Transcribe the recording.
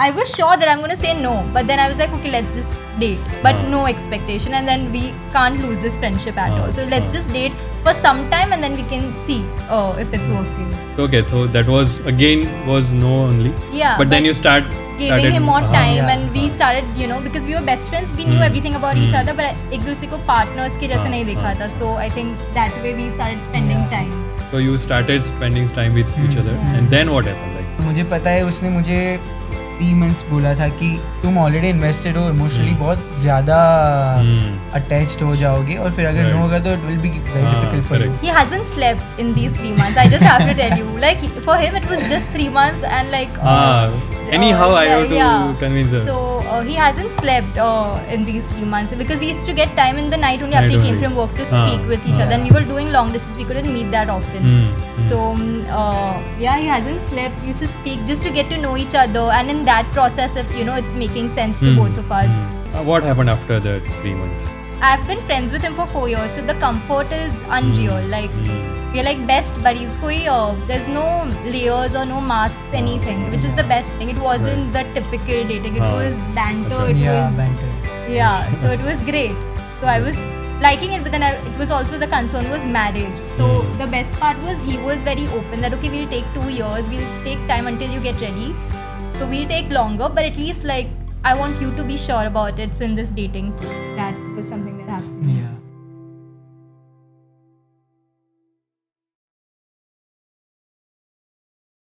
I was sure that I'm going to say no, but then I was like, okay, let's just date, but no expectation, and then we can't lose this friendship at all. So let's just date for some time, and then we can see if it's working. Okay, so that was no only. Yeah. But then you started giving him more time, and we started, because we were best friends, we knew everything about each other, but एक दूसरे को partners के जैसे नहीं देखा था. So I think that way we started spending time. So you started spending time with each other, and then what happened? Like मुझे पता है उसने मुझे 3 months बोला था कि तुम ऑलरेडी इन्वेस्टेड हो, इमोशनली बहुत ज़्यादा अटैच्ड हो जाओगे, और फिर अगर नो होगा तो it will be very difficult for you. He hasn't slept in these 3 months. I just have to tell you, like for him it was just 3 months, and like anyhow I have to convince her. So he hasn't slept in these 3 months because we used to get time in the night only after he came from work to speak with each other, and we were doing long distance, we couldn't meet that often. So he hasn't slept. We used to speak just to get to know each other, and in that process, if it's making sense to both of us. What happened after the 3 months? I've been friends with him for 4 years, so the comfort is unreal. Like we're like best buddies. There's no layers or no masks, anything, which is the best thing. It wasn't the typical dating. It was banter. It was banter. Yeah, so it was great. So I was liking it, but then it was also the concern was marriage. So the best part was he was very open that okay, we'll take 2 years, we'll take time until you get ready. So we'll take longer, but at least like I want you to be sure about it. So in this dating, that was something that happened. Yeah.